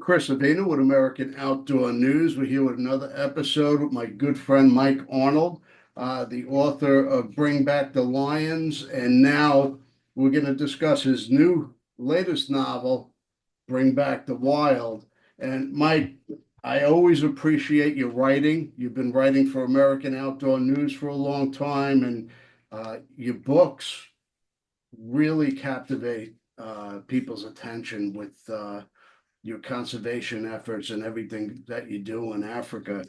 Chris Avina with American Outdoor News. We're here with another episode with my good friend Mike Arnold, the author of Bring Back the Lions. And now we're going to discuss his latest novel, Bring Back the Wild. And Mike, I always appreciate your writing. You've been writing for American Outdoor News for a long time, and your books really captivate people's attention with your conservation efforts and everything that you do in Africa.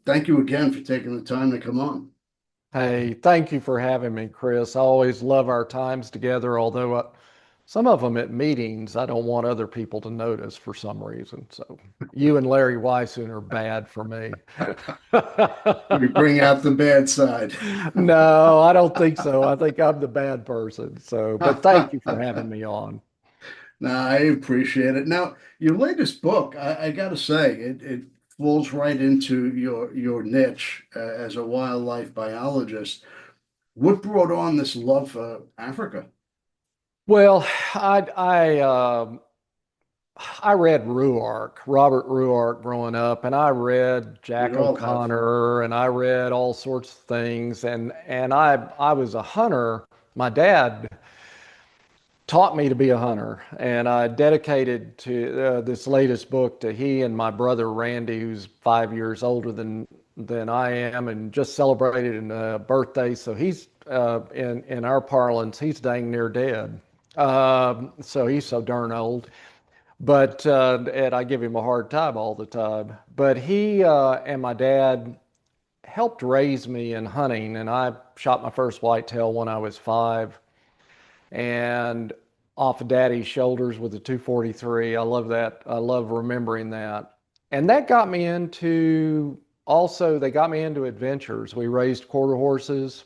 Thank you again for taking the time to come on. Hey, thank you for having me, Chris. I always love our times together, although some of them at meetings, I don't want other people to notice for some reason. So you and Larry Weishuhn are bad for me. We bring out the bad side. No, I don't think so. I think I'm the bad person. So, but thank you for having me on. No, I appreciate it. Now, your latest book, I got to say, it falls right into your niche as a wildlife biologist. What brought on this love for Africa? Well, I read Ruark, Robert Ruark growing up, and I read We Jack all have. O'Connor, and I read all sorts of things, and I was a hunter. My dad taught me to be a hunter, and I dedicated to this latest book to he and my brother Randy, who's 5 years older than I am, and just celebrated a birthday. So he's in our parlance, he's dang near dead. So he's so darn old. But and I give him a hard time all the time. But he and my dad helped raise me in hunting, and I shot my first whitetail when I was 5, and off of Daddy's shoulders with a 243. I love that. I love remembering that. And that got me into also they got me into adventures. We raised quarter horses,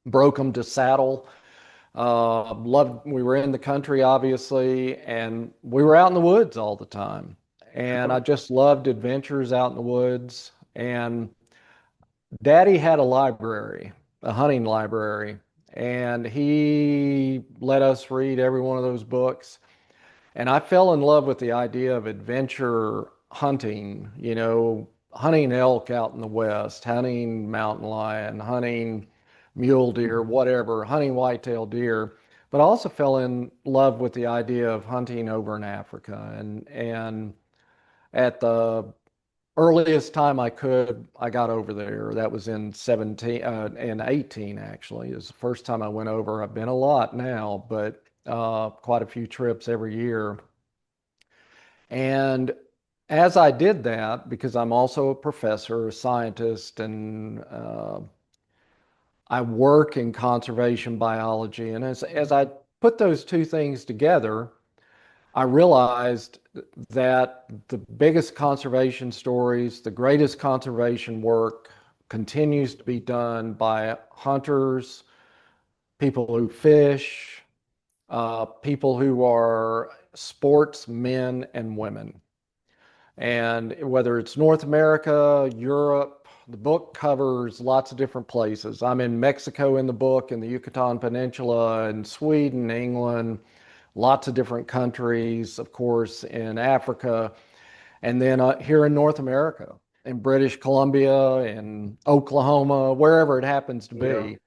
broke them to saddle. Loved, we were in the country, obviously, and we were out in the woods all the time. And I just loved adventures out in the woods. And Daddy had a library, a hunting library, and he let us read every one of those books. And I fell in love with the idea of adventure hunting, hunting elk out in the West, hunting mountain lion, hunting mule deer, whatever, hunting whitetail deer. But I also fell in love with the idea of hunting over in Africa. And at the earliest time I could, I got over there. That was in 17 and 18 actually. It was the first time I went over. I've been a lot now, but quite a few trips every year. And as I did that, because I'm also a professor, a scientist, and I work in conservation biology, and as I put those two things together, I realized that the biggest conservation stories, the greatest conservation work continues to be done by hunters, people who fish, people who are sportsmen and women. And whether it's North America, Europe, the book covers lots of different places. I'm in Mexico in the book, in the Yucatan Peninsula, in Sweden, England, lots of different countries, of course, in Africa, and then here in North America, in British Columbia, in Oklahoma, wherever it happens to Yeah. be.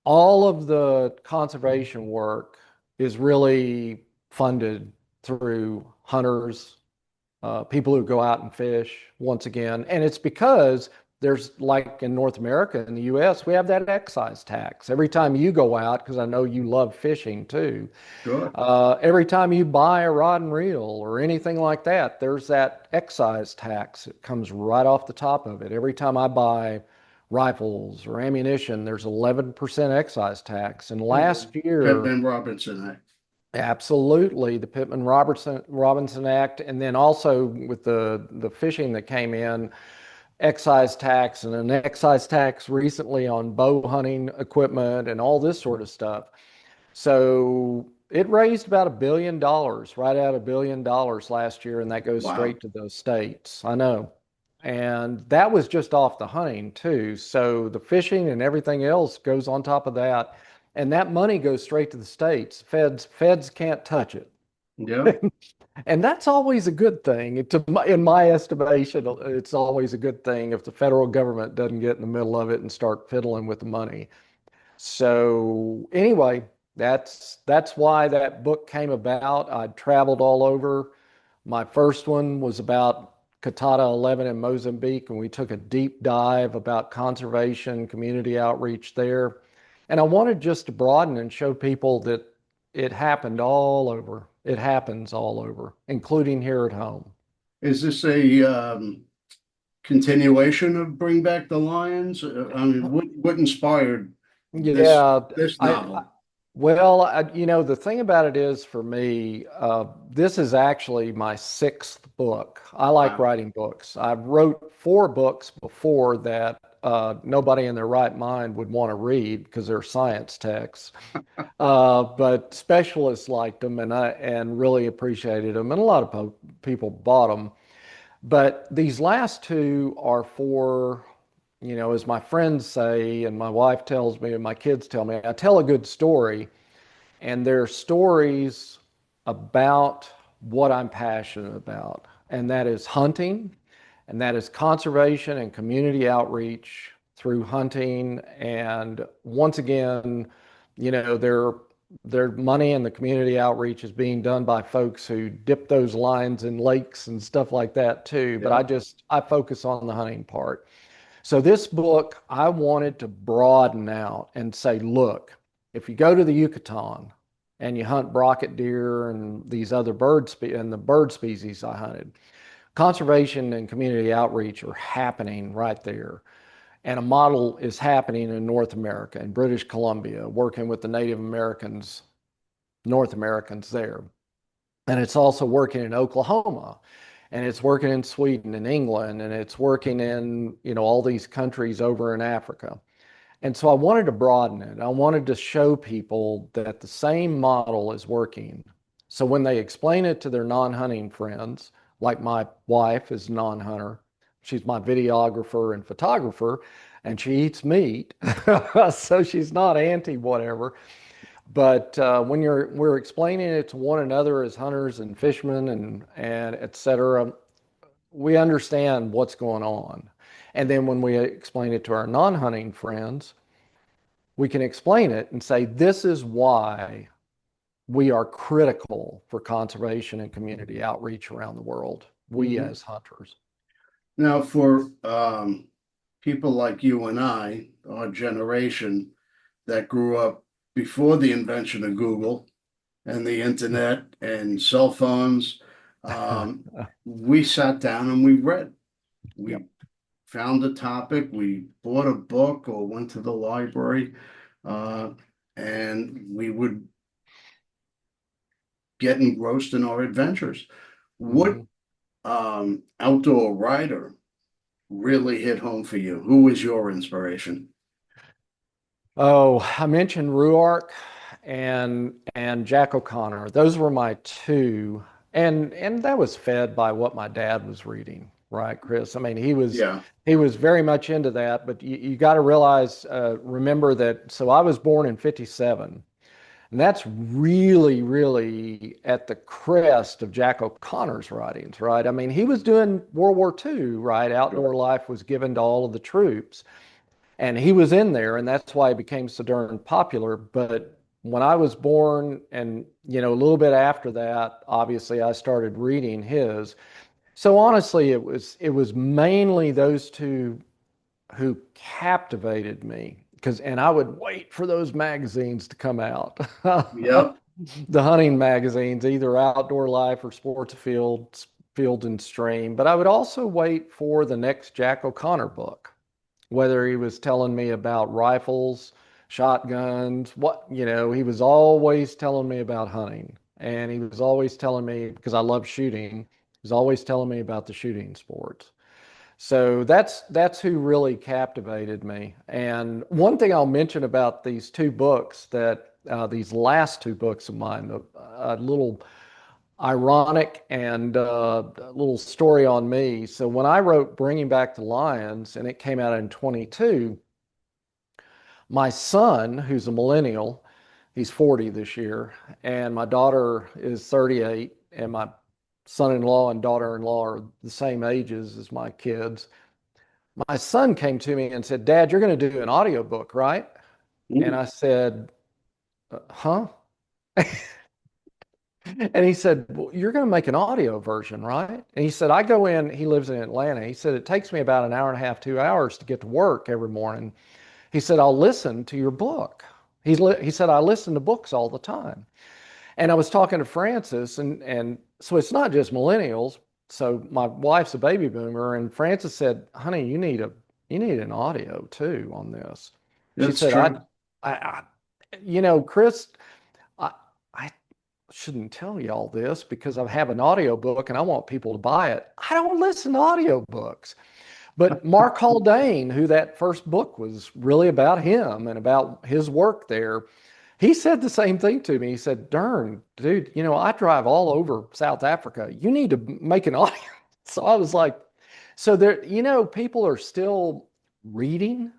All of the conservation work is really funded through hunters, people who go out and fish once again. And it's because there's, like in North America and the US, we have that excise tax. Every time you go out, because I know you love fishing too, Sure. every time you buy a rod and reel or anything like that, there's that excise tax. It comes right off the top of it. Every time I buy rifles or ammunition, there's 11% excise tax. And last year, Pittman Robinson Act. absolutely, the Pittman Robinson Act, and then also with the fishing that came in, excise tax and an excise tax recently on bow hunting equipment and all this sort of stuff. So it raised about $1 billion, right at $1 billion last year, and that goes Wow. straight to those states. I know. And that was just off the hunting too. So the fishing and everything else goes on top of that. And that money goes straight to the states. Feds can't touch it. Yeah. And that's always a good thing. In my estimation, it's always a good thing if the federal government doesn't get in the middle of it and start fiddling with the money. So anyway, that's why that book came about. I traveled all over. My first one was about Catata 11 in Mozambique, and we took a deep dive about conservation, community outreach there. And I wanted just to broaden and show people that it happened all over. It happens all over, including here at home. Is this a continuation of Bring Back the Lions? I mean, what inspired this Yeah, this I novel? well, the thing about it is for me, this is actually my sixth book. I like Wow. writing books. I wrote four books before that nobody in their right mind would want to read because they're science texts. But specialists liked them and really appreciated them, and a lot of people bought them. But these last two are for, as my friends say, and my wife tells me, and my kids tell me, I tell a good story, and they're stories about what I'm passionate about, and that is hunting, and that is conservation and community outreach through hunting. And once again, their money and the community outreach is being done by folks who dip those lines in lakes and stuff like that too. But Yeah. I focus on the hunting part. So this book, I wanted to broaden out and say, look, if you go to the Yucatan and you hunt brocket deer and these other and the bird species I hunted, conservation and community outreach are happening right there. And a model is happening in North America, in British Columbia, working with the Native Americans, North Americans there. And it's also working in Oklahoma, and it's working in Sweden and England, and it's working in, all these countries over in Africa. And so I wanted to broaden it. I wanted to show people that the same model is working. So when they explain it to their non-hunting friends, like my wife is non-hunter, she's my videographer and photographer, and she eats meat. So she's not anti whatever. But when we're explaining it to one another as hunters and fishermen and et cetera, we understand what's going on. And then when we explain it to our non-hunting friends, we can explain it and say, this is why we are critical for conservation and community outreach around the world, we Mhm. as hunters. Now, for people like you and I, our generation that grew up before the invention of Google and the internet and cell phones, we sat down and we read. Yep. We found a topic, we bought a book or went to the library, uh, and we would get engrossed in our adventures. What Mhm. outdoor writer really hit home for you? Who was your inspiration? Oh, I mentioned Ruark and Jack O'Connor. Those were my two, and that was fed by what my dad was reading, right, Chris? I mean, Yeah, he was very much into that, but you got to realize, remember that. So I was born in '57, and that's really, really at the crest of Jack O'Connor's writings, right? I mean, he was doing World War II, right? sure. Outdoor life was given to all of the troops. And he was in there, and that's why he became so darn popular. But when I was born, and a little bit after that, obviously I started reading his. So honestly, it was mainly those two who captivated me and I would wait for those magazines to come out. Yep. The hunting magazines, either Outdoor Life or Sports Field and Stream. But I would also wait for the next Jack O'Connor book, whether he was telling me about rifles, shotguns, he was always telling me about hunting. And he was always telling me, because I love shooting, he was always telling me about the shooting sports. So that's who really captivated me. And one thing I'll mention about these two books that these last two books of mine, a little ironic and a little story on me. So when I wrote Bringing Back the Lions, and it came out in 22, my son, who's a millennial, He's 40 this year, and my daughter is 38, and my son-in-law and daughter-in-law are the same ages as my kids. My son came to me and said, Dad, you're going to do an audiobook, right? And Mm. I said, huh? And he said, well, you're going to make an audio version, right? And he said, I go in, he lives in Atlanta. He said, it takes me about an hour and a half, 2 hours to get to work every morning. He said, I'll listen to your book. He said, I listen to books all the time. And I was talking to Francis, and so it's not just millennials. So my wife's a baby boomer, and Francis said, honey, you need an audio too on this. She That's said, true. I Chris, I, I shouldn't tell you all this because I have an audio book and I want people to buy it. I don't listen to audiobooks. But Mark Haldane, who that first book was really about him and about his work there, he said the same thing to me. He said, Darn, dude, I drive all over South Africa. You need to make an audio. So I was like, so there, people are still reading,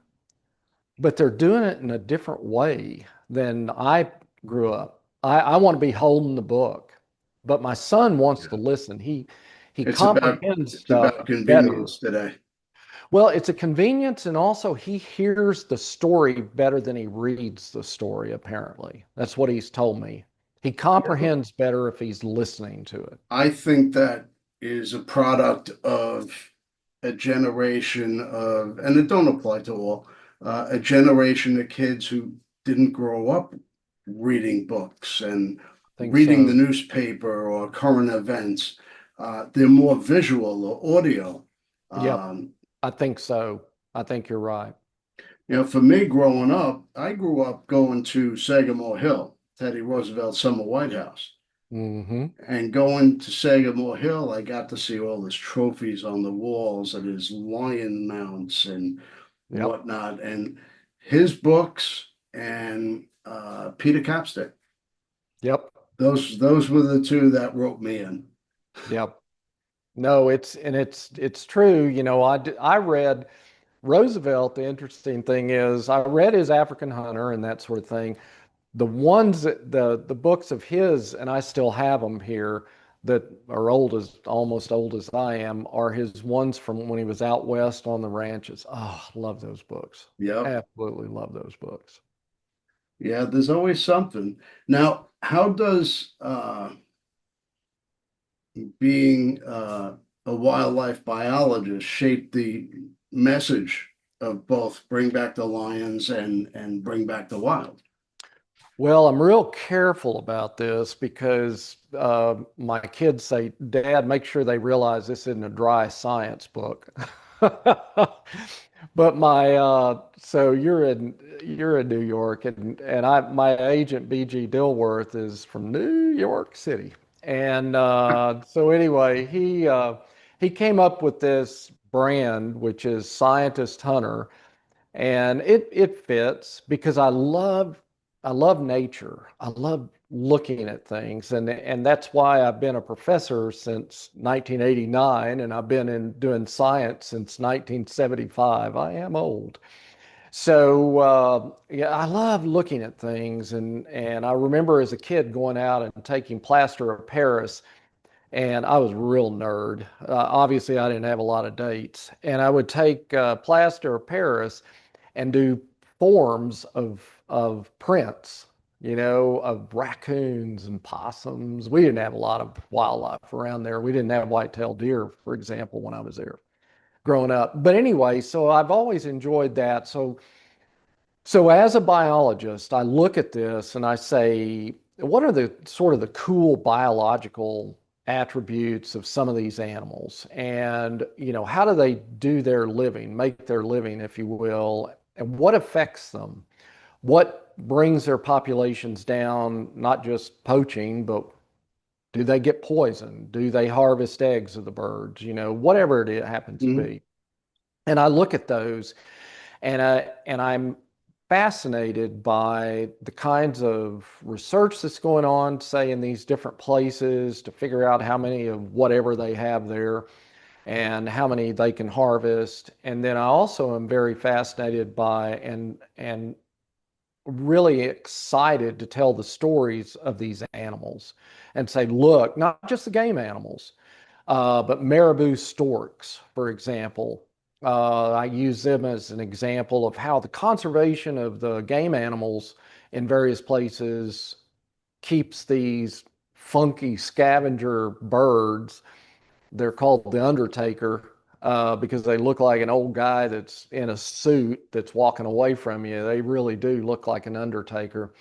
but they're doing it in a different way than I grew up. I want to be holding the book, but my son wants Yeah. to listen. He It's about comprehends it's stuff about better. convenience today. Well, it's a convenience, and also he hears the story better than he reads the story, apparently. That's what he's told me. He Yeah. comprehends better if he's listening to it. I think that is a product of a generation of, and it don't apply to all, a generation of kids who didn't grow up reading books and I think reading the so. newspaper or current events. They're more visual or audio. Yep, Um, I think so. I think you're right. for me growing up, I grew up going to Sagamore Hill, Teddy Roosevelt's summer White House. Hmm. And going to Sagamore Hill, I got to see all his trophies on the walls and his lion mounts and Yep, whatnot, and his books and Peter Capstick. yep, Those were the two that wrote me in. yep. No, it's true. I read Roosevelt. The interesting thing is, I read his African Hunter and that sort of thing. The books of his, and I still have them here, that are almost old as I am, are his ones from when he was out west on the ranches. Oh, love those books. Yep. Absolutely love those books. Yeah, there's always something. Now, how does being a wildlife biologist shape the message of both Bring Back the Lions and Bring Back the Wild? Well, I'm real careful about this because my kids say, Dad, make sure they realize this isn't a dry science book. But so you're in New York, and my agent BG Dilworth is from New York City, and so anyway, he came up with this brand which is Scientist Hunter, and it fits because I love nature. I love looking at things, and that's why I've been a professor since 1989, and I've been doing science since 1975. I am old. So yeah, I love looking at things, and I remember as a kid going out and taking plaster of Paris, and I was a real nerd. Obviously, I didn't have a lot of dates, and I would take plaster of Paris and do forms of prints, of raccoons and possums. We didn't have a lot of wildlife around there. We didn't have white-tailed deer, for example, when I was there growing up. But anyway, so I've always enjoyed that. So as a biologist, I look at this and I say, what are the sort of the cool biological attributes of some of these animals? And, how do they do their living, make their living, if you will? And what affects them? What brings their populations down, not just poaching, but do they get poisoned? Do they harvest eggs of the birds? Whatever it happens to Mhm. be. And I look at those and I'm fascinated by the kinds of research that's going on, say, in these different places to figure out how many of whatever they have there and how many they can harvest. And then I also am very fascinated by and really excited to tell the stories of these animals and say, look, not just the game animals, but marabou storks, for example. I use them as an example of how the conservation of the game animals in various places keeps these funky scavenger birds. They're called the Undertaker because they look like an old guy that's in a suit that's walking away from you. They really do look like an Undertaker.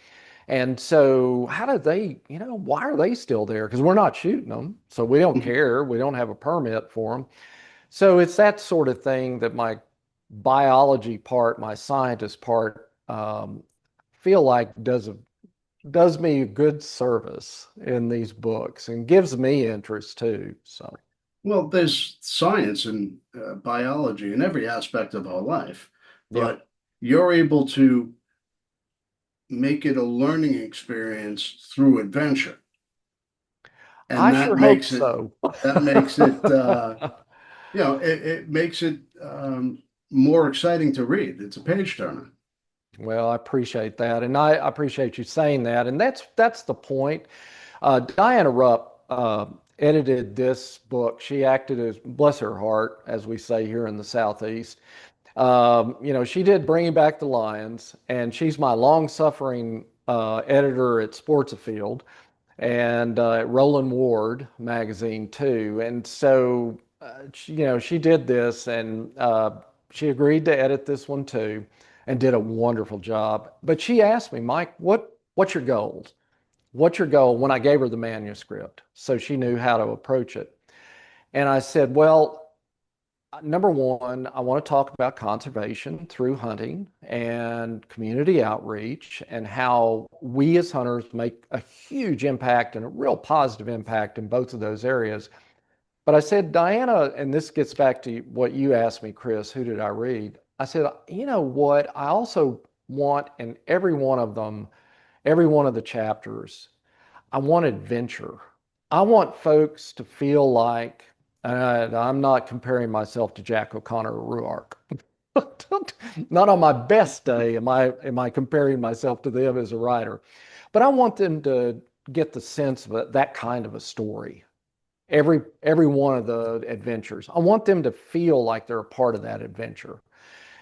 And so, how do they, why are they still there? Because we're not shooting them. So, we don't care. We don't have a permit for them. So, it's that sort of thing that my biology part, my scientist part, feel like does me a good service in these books and gives me interest too. So, Well, there's science and biology in every aspect of our life, yep. but you're able to make it a learning experience through adventure, and I sure hope so. that makes it it makes it more exciting to read. It's a page turner. Well, I appreciate that, and I appreciate you saying that, and that's the point. Diana Rupp edited this book. She acted as, bless her heart, as we say here in the Southeast. She did Bringing Back the Lions, and she's my long-suffering editor at Sports Afield and Roland Ward magazine too. And so, she did this, and she agreed to edit this one too, and did a wonderful job. But she asked me, Mike, what's your goal? What's your goal? When I gave her the manuscript, so she knew how to approach it. And I said, well, number one, I want to talk about conservation through hunting and community outreach and how we as hunters make a huge impact and a real positive impact in both of those areas. But I said, Diana, and this gets back to what you asked me, Chris, who did I read? I said, you know what? I also want in every one of them, every one of the chapters, I want adventure. I want folks to feel like, I'm not comparing myself to Jack O'Connor or Ruark. Not on my best day am I comparing myself to them as a writer. But I want them to get the sense of that kind of a story. Every one of the adventures. I want them to feel like they're a part of that adventure.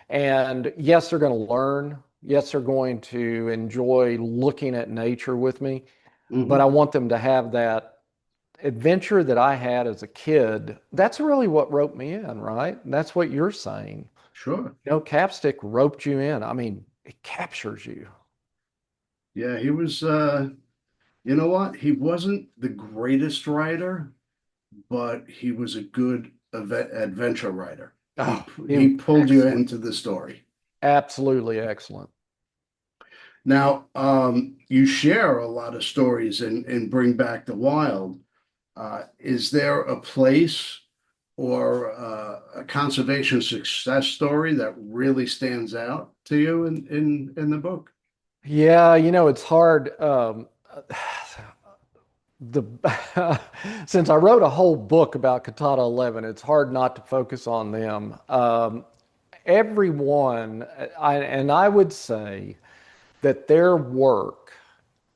And yes, they're going to learn. Yes, they're going to enjoy looking at nature with me, but I Hmm. want them to have that adventure that I had as a kid. That's really what roped me in, right? And that's what you're saying. Sure. Capstick roped you in. I mean, it captures you. Yeah, he was. You know what? He wasn't the greatest writer, but he was a good adventure writer. He Oh, he was he pulled you excellent. into the story. Absolutely excellent. Now, you share a lot of stories in Bring Back the Wild. Is there a place or a conservation success story that really stands out to you in the book? Yeah, it's hard. The since I wrote a whole book about Katana 11, it's hard not to focus on them. Everyone, and I would say that their work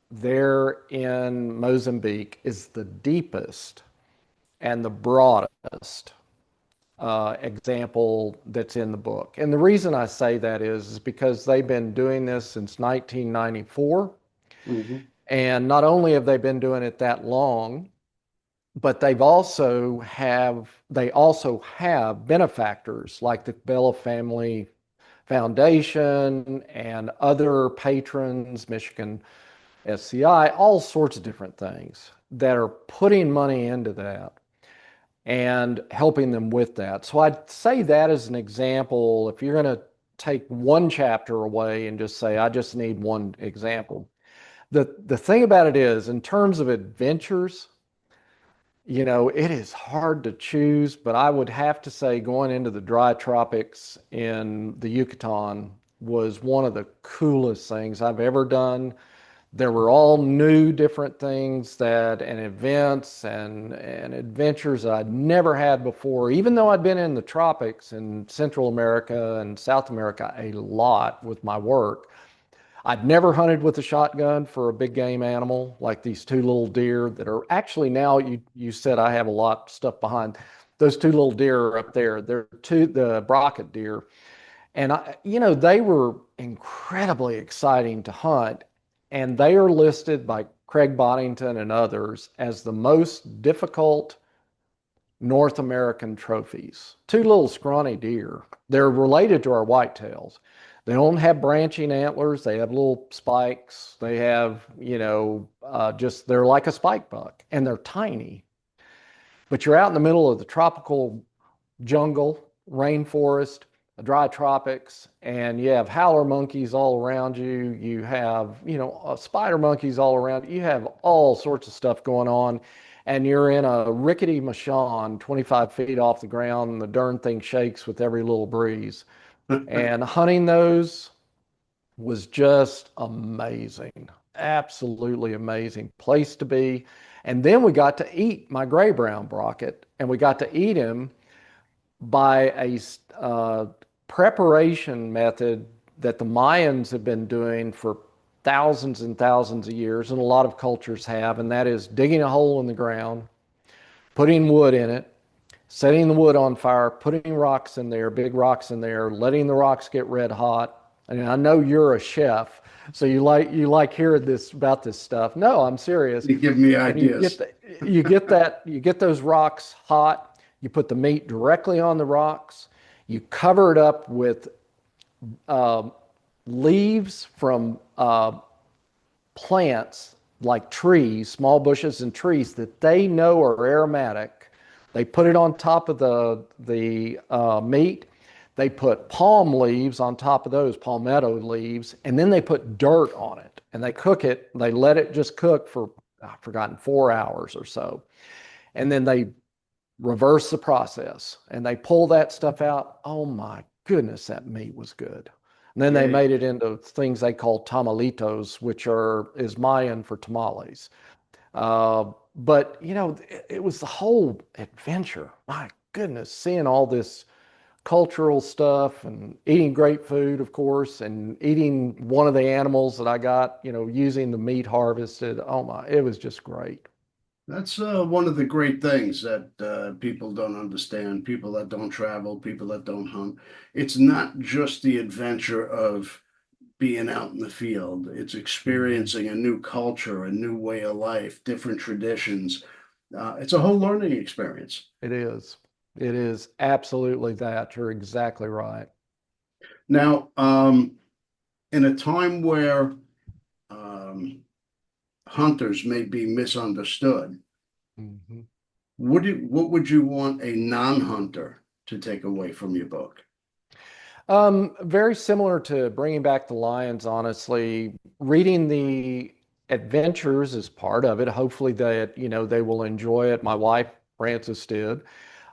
there in Mozambique is the deepest and the broadest example that's in the book. And the reason I say that is because they've been doing this since 1994. Hmm. And not only have they been doing it that long, but they also have benefactors like the Bella Family Foundation and other patrons, Michigan SCI, all sorts of different things that are putting money into that and helping them with that. So I'd say that as an example, if you're going to take one chapter away and just say, I just need one example. The thing about it is, in terms of adventures, it is hard to choose, but I would have to say going into the dry tropics in the Yucatan was one of the coolest things I've ever done. There were all new different things and events and adventures that I'd never had before, even though I'd been in the tropics in Central America and South America a lot with my work. I'd never hunted with a shotgun for a big game animal like these two little deer that are actually now you said I have a lot of stuff behind. Those two little deer are up there. They're the brocket deer. And they were incredibly exciting to hunt. And they are listed by Craig Boddington and others as the most difficult North American trophies. Two little scrawny deer. They're related to our whitetails. They don't have branching antlers. They have little spikes. They have, they're like a spike buck and they're tiny. But you're out in the middle of the tropical jungle, rainforest, the dry tropics, and you have howler monkeys all around you. You have, spider monkeys all around. You have all sorts of stuff going on. And you're in a rickety Machan 25 feet off the ground, and the darn thing shakes with every little breeze. And hunting those was just amazing. Absolutely amazing place to be. And then we got to eat my gray brown brocket, and we got to eat him by a preparation method that the Mayans have been doing for thousands and thousands of years, and a lot of cultures have, and that is digging a hole in the ground, putting wood in it, setting the wood on fire, putting rocks in there, big rocks in there, letting the rocks get red hot. And I know you're a chef, so you like hearing this about this stuff. No, I'm serious. You give me And ideas. you get those rocks hot. You put the meat directly on the rocks. You cover it up with uh, leaves from plants like trees, small bushes and trees that they know are aromatic. They put it on top of the meat. They put palm leaves on top of those, palmetto leaves, and then they put dirt on it. And they cook it. They let it just cook for, I've forgotten, 4 hours or so. And then they reverse the process and they pull that stuff out. Oh my goodness, that meat was good. And then they Yeah, made it into things they call tamalitos, which is Mayan for tamales. But it was the whole adventure. My goodness, seeing all this cultural stuff and eating great food, of course, and eating one of the animals that I got, using the meat harvested. Oh my, it was just great. that's one of the great things that people don't understand, people that don't travel, people that don't hunt. It's not just the adventure of being out in the field, it's Mhm. experiencing a new culture, a new way of life, different traditions. It's a whole learning experience. It is. It is absolutely that. You're exactly right. Now, in a time where um, hunters may be misunderstood, Mhm. what would you want a non-hunter to take away from your book? Very similar to Bringing Back the Lions, honestly. Reading the adventures is part of it. Hopefully that, they will enjoy it. My wife, Frances, did,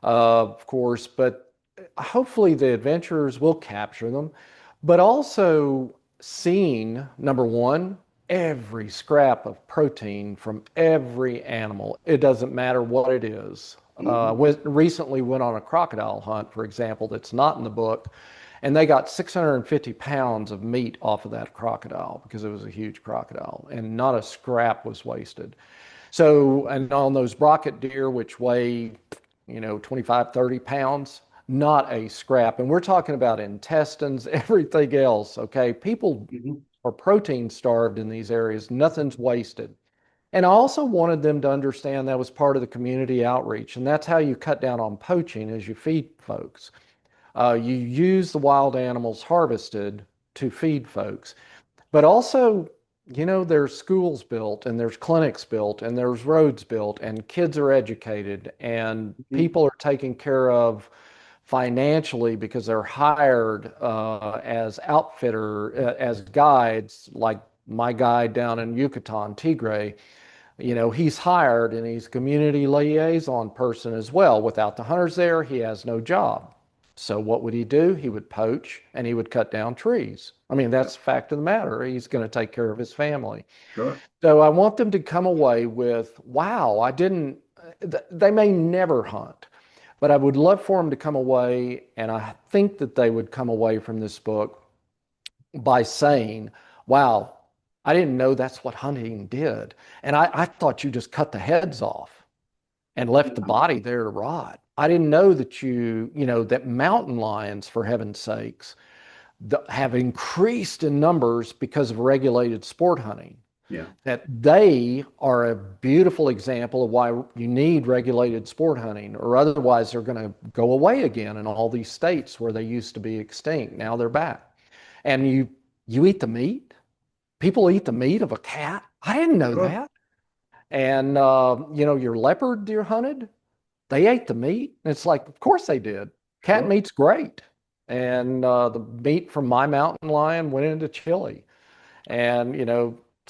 of course, but hopefully the adventures will capture them. But also seeing, number one, every scrap of protein from every animal. It doesn't matter what it is. Mhm. Recently went on a crocodile hunt, for example, that's not in the book, and they got 650 pounds of meat off of that crocodile because it was a huge crocodile, and not a scrap was wasted. So, and on those brocket deer, which weigh, 25, 30 pounds, not a scrap. And we're talking about intestines, everything else. Okay. People Mhm. are protein starved in these areas, nothing's wasted. And I also wanted them to understand that was part of the community outreach. And that's how you cut down on poaching as you feed folks. You use the wild animals harvested to feed folks. But also, there's schools built and there's clinics built and there's roads built and kids are educated and Mhm. people are taken care of financially because they're hired as guides, like my guide down in Yucatan, Tigre. He's hired and he's a community liaison person as well. Without the hunters there, he has no job. So what would he do? He would poach and he would cut down trees. I mean, Yeah, that's the fact of the matter. He's going to take care of his family. sure. So I want them to come away with, wow, I didn't, they may never hunt, but I would love for them to come away. And I think that they would come away from this book by saying, wow, I didn't know that's what hunting did. And I thought you just cut the heads off and left the body there to rot. I didn't know that that mountain lions, for heaven's sakes, have increased in numbers because of regulated sport hunting. Yeah. That they are a beautiful example of why you need regulated sport hunting, or otherwise they're going to go away again in all these states where they used to be extinct. Now they're back. And you eat the meat? People eat the meat of a cat? I didn't know Sure. that. And your leopard deer hunted, they ate the meat. And it's like, of course they did. Cat Sure. meat's great. And the meat from my mountain lion went into chili. And,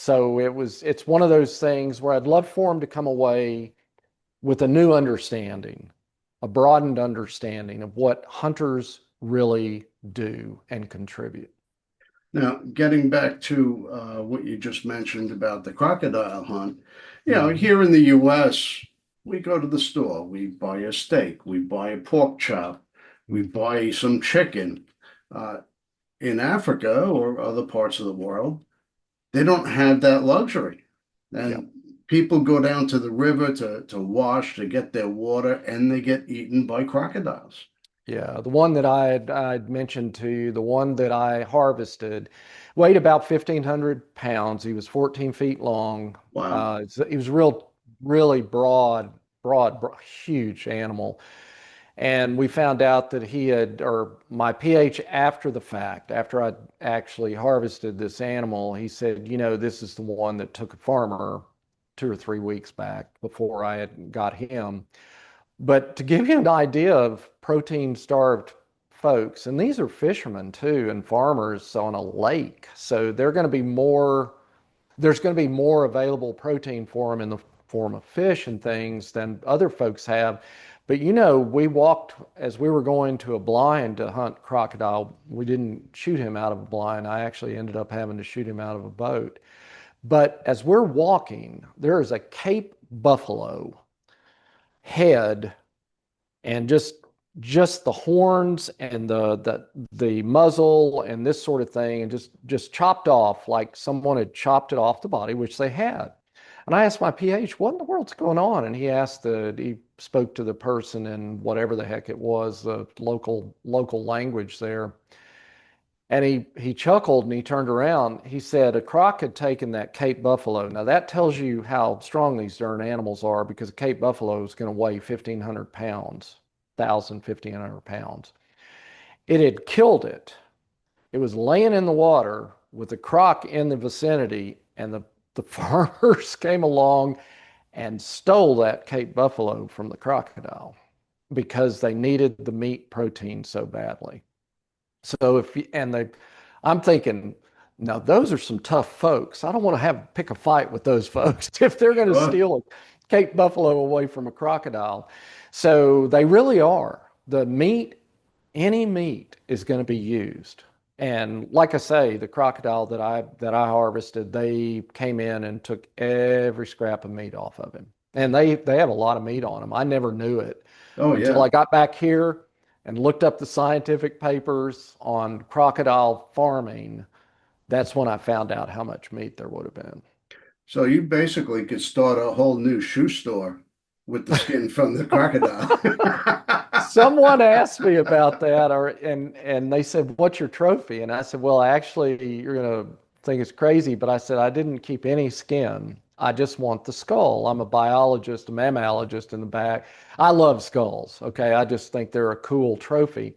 so it's one of those things where I'd love for them to come away with a new understanding, a broadened understanding of what hunters really do and contribute. Now, getting back to what you just mentioned about the crocodile hunt, Mhm. here in the US, we go to the store, we buy a steak, we buy a pork chop, we buy some chicken. Uh, in Africa or other parts of the world, they don't have that luxury. Yeah. And people go down to the river to wash, to get their water, and they get eaten by crocodiles. Yeah, the one that I'd mentioned to you, the one that I harvested, weighed about 1,500 pounds. He was 14 feet long. Wow. He was really broad, huge animal. And we found out that or my PH after the fact, after I'd actually harvested this animal, he said, this is the one that took a farmer 2 or 3 weeks back before I had got him. But to give you an idea of protein starved folks, and these are fishermen too, and farmers on a lake. So there's going to be more available protein for them in the form of fish and things than other folks have. But we walked as we were going to a blind to hunt crocodile. We didn't shoot him out of a blind. I actually ended up having to shoot him out of a boat. But as we're walking, there is a Cape buffalo head and just the horns and the muzzle and this sort of thing, and just chopped off like someone had chopped it off the body, which they had. And I asked my PH, what in the world's going on? And he spoke to the person in whatever the heck it was, the local language there. And he chuckled and he turned around. He said a croc had taken that Cape buffalo. Now that tells you how strong these darn animals are, because a Cape buffalo is going to weigh 1,500 pounds, 1,500 pounds. It had killed it. It was laying in the water with the croc in the vicinity, and the farmers came along and stole that Cape buffalo from the crocodile because they needed the meat protein so badly. So I'm thinking, now those are some tough folks. I don't want to pick a fight with those folks if they're going to Sure. steal a Cape buffalo away from a crocodile. So they really are. The meat, any meat is going to be used. And like I say, the crocodile that I harvested, they came in and took every scrap of meat off of him. And they have a lot of meat on them. I never knew it Oh, until yeah. I got back here and looked up the scientific papers on crocodile farming. That's when I found out how much meat there would have been. So you basically could start a whole new shoe store with the skin from the crocodile. Someone asked me about that, and they said, "What's your trophy?" And I said, "Well, actually, you're gonna think it's crazy, but I said I didn't keep any skin. I just want the skull. I'm a biologist, a mammalogist in the back. I love skulls. Okay, I just think they're a cool trophy.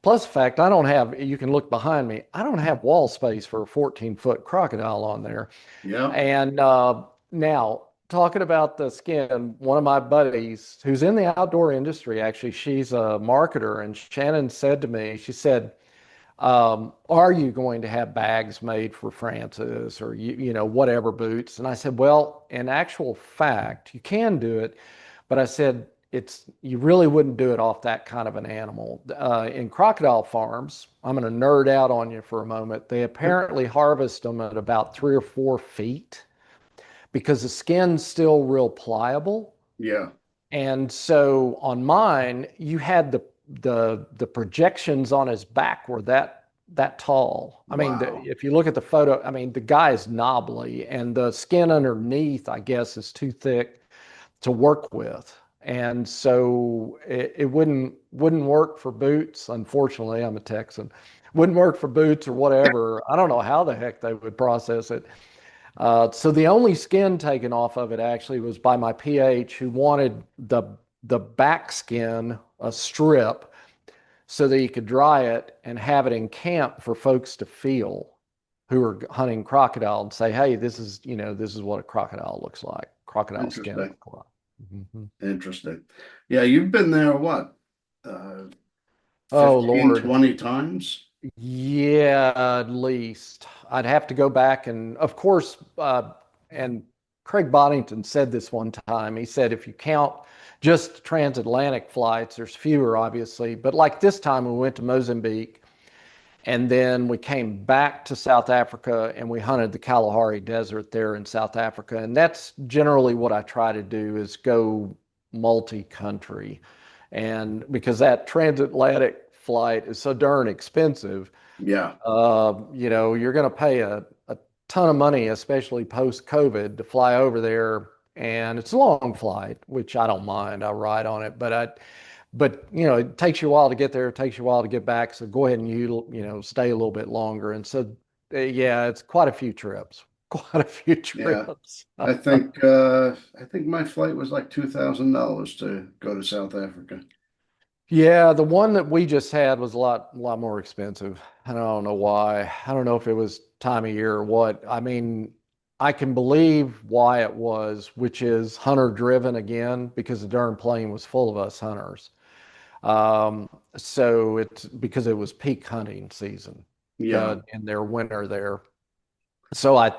Plus, the fact I don't have, you can look behind me, I don't have wall space for a 14-foot crocodile on there. Yeah. And now, talking about the skin, one of my buddies who's in the outdoor industry, actually, she's a marketer, and Shannon said to me, she said, are you going to have bags made for Francis or whatever boots? And I said, well, in actual fact, you can do it, but I said you really wouldn't do it off that kind of an animal. In crocodile farms, I'm going to nerd out on you for a moment. They apparently harvest them at about 3 or 4 feet because the skin's still real pliable. Yeah. And so on mine, you had the projections on his back were that tall. I mean, Wow. if you look at the photo, I mean, the guy is knobbly, and the skin underneath, I guess, is too thick to work with. And so it wouldn't work for boots. Unfortunately, I'm a Texan. Wouldn't work for boots or whatever. I don't know how the heck they would process it. So the only skin taken off of it actually was by my PH, who wanted the back skin, a strip, so that you could dry it and have it in camp for folks to feel who are hunting crocodile and say, hey, this is what a crocodile looks like. Crocodile skin Interesting. look like. Mhm. Interesting. Yeah, you've been there what? Uh, Oh 15, Lord. 20 times? Yeah, at least. I'd have to go back and, of course, and Craig Boddington said this one time. He said, if you count just transatlantic flights, there's fewer, obviously. But like this time, we went to Mozambique and then we came back to South Africa and we hunted the Kalahari Desert there in South Africa. And that's generally what I try to do is go multi-country. And because that transatlantic flight is so darn expensive, Yeah. you're going to pay a ton of money, especially post COVID, to fly over there. And it's a long flight, which I don't mind. I ride on it, but it takes you a while to get there. It takes you a while to get back. So go ahead and stay a little bit longer. And so, yeah, it's quite a few trips. Quite a few Yeah. trips. I think my flight was like $2,000 to go to South Africa. Yeah, the one that we just had was a lot more expensive. I don't know why. I don't know if it was time of year or what. I mean, I can believe why it was, which is hunter driven again, because the darn plane was full of us hunters. So it's because it was peak hunting season, Yeah. in their winter there. So I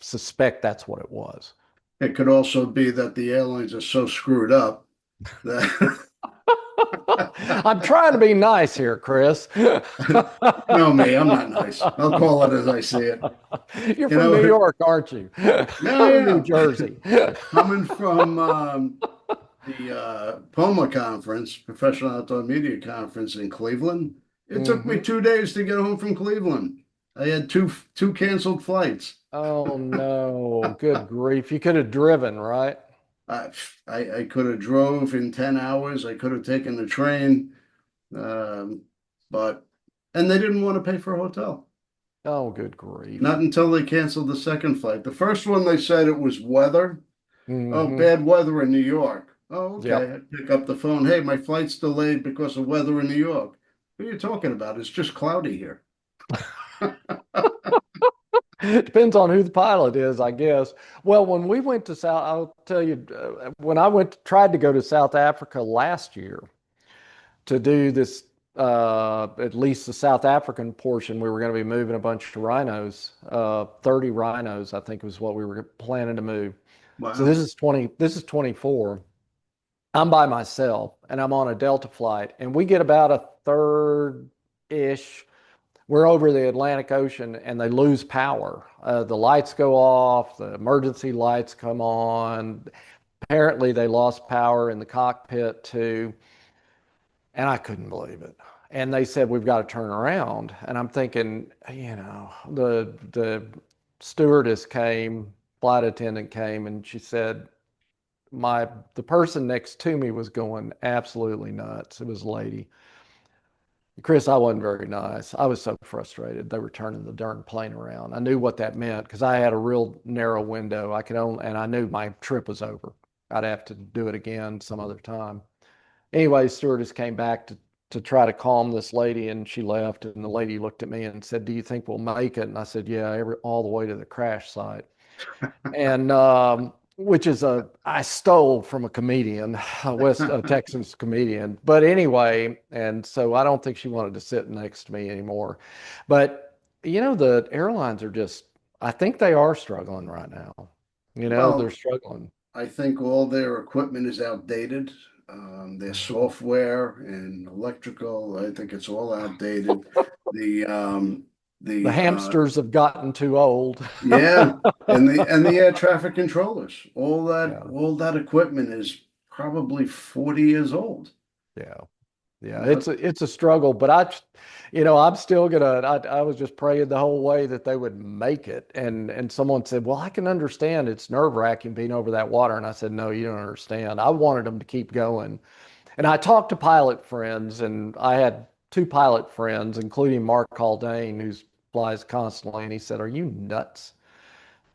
suspect that's what it was. It could also be that the airlines are so screwed up that I'm trying to be nice here, Chris. no, me, I'm not nice. I'll call it as I see it. You're You from New know, York, aren't you? yeah, I'm New yeah. Jersey. Coming from the POMA conference, Professional Outdoor Media Conference in Cleveland, it took me Hmm. 2 days to get home from Cleveland. I had two canceled flights. Oh no, good grief. You could have driven, right? I I could have drove in 10 hours. I could have taken the train, um, but and they didn't want to pay for a hotel. Oh, good grief. Not until they canceled the second flight. The first one they said it was weather. Oh, Hmm. bad weather in New York. Oh, okay. Yep. I pick up the phone. Hey, my flight's delayed because of weather in New York. What are you talking about? It's just cloudy here. Depends on who the pilot is, I guess. Well, when we went to South, I'll tell you, when I tried to go to South Africa last year to do this, at least the South African portion, we were going to be moving a bunch of rhinos, 30 rhinos, I think was what we were planning to move. So Wow. this is 24. I'm by myself and I'm on a Delta flight, and we get about a third ish. We're over the Atlantic Ocean and they lose power. The lights go off, the emergency lights come on. Apparently, they lost power in the cockpit too. And I couldn't believe it. And they said, we've got to turn around. And I'm thinking, the stewardess came, flight attendant came, and she said, the person next to me was going absolutely nuts. It was a lady. Chris, I wasn't very nice. I was so frustrated. They were turning the darn plane around. I knew what that meant because I had a real narrow window. And I knew my trip was over. I'd have to do it again some other time. Anyway, stewardess came back to try to calm this lady, and she left. And the lady looked at me and said, "Do you think we'll make it?" And I said, "Yeah, all the way to the crash site." And which is I stole from a comedian, a West Texas comedian. But anyway, and so I don't think she wanted to sit next to me anymore. But the airlines are I think they are struggling right now. They're Well, struggling. I think all their equipment is outdated. Their software and electrical, I think it's all outdated. The The the hamsters have gotten too old. yeah, and the air traffic controllers, Yeah, all that equipment is probably 40 years old. yeah. Yeah, Yep. it's a struggle, but I'm still gonna. I was just praying the whole way that they would make it, and someone said, "Well, I can understand it's nerve-wracking being over that water," and I said, "No, you don't understand. I wanted them to keep going." And I talked to pilot friends, and I had two pilot friends, including Mark Haldane, who flies constantly, and he said, "Are you nuts?"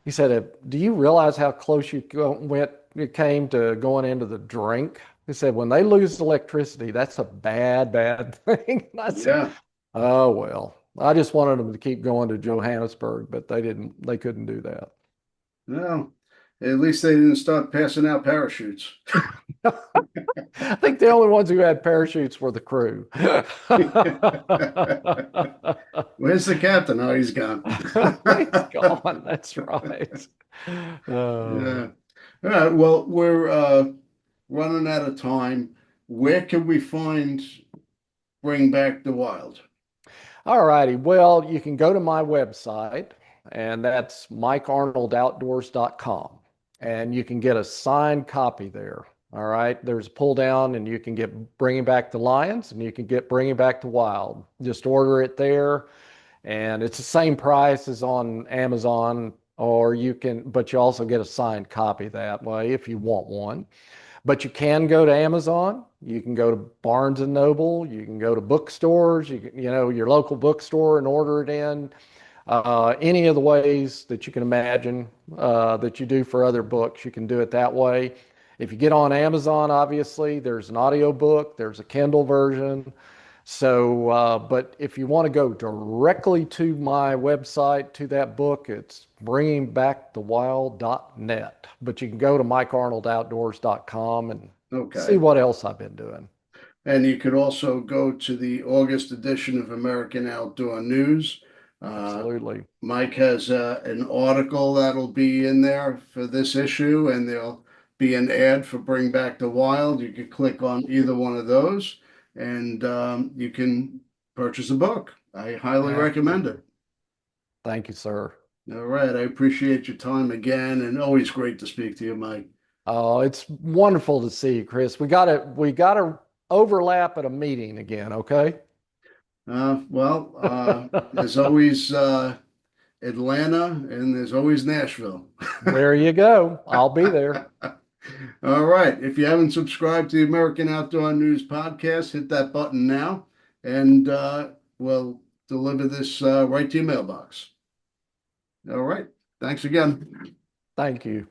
He said, "Do you realize how close you came to going into the drink?" He said, "When they lose electricity, that's a bad, bad thing." And I said, Yeah. "Oh, well, I just wanted them to keep going to Johannesburg, but they couldn't do that." Well, at least they didn't start passing out parachutes. I think the only ones who had parachutes were the crew. Where's the captain? Oh, he's gone. He's gone. That's right. Yeah. Oh. All right. Well, we're running out of time. Where can we find Bring Back the Wild? All righty. Well, you can go to my website, and that's mikearnoldoutdoors.com, and you can get a signed copy there. All right. There's a pull down, and you can get Bringing Back the Lions, and you can get Bringing Back the Wild. Just order it there, and it's the same price as on Amazon, but you also get a signed copy that way if you want one. But you can go to Amazon, you can go to Barnes and Noble, you can go to bookstores, your local bookstore and order it in. Any of the ways that you can imagine that you do for other books, you can do it that way. If you get on Amazon, obviously, there's an audio book, there's a Kindle version. So, but if you want to go directly to my website, to that book, it's bringingbackthewild.net. But you can go to mikearnoldoutdoors.com and see Okay. what else I've been doing. And you could also go to the August edition of American Outdoor News. Uh, Absolutely. Mike has an article that'll be in there for this issue, and there'll be an ad for Bring Back the Wild. You could click on either one of those, and you can purchase a book. I highly recommend Absolutely. it. Thank you, sir. All right. I appreciate your time again, and always great to speak to you, Mike. Oh, it's wonderful to see you, Chris. We got to overlap at a meeting again, okay? There's always Atlanta, and there's always Nashville. There you go. I'll be there. All right. If you haven't subscribed to the American Outdoor News podcast, hit that button now, and we'll deliver this right to your mailbox. All right. Thanks again. Thank you.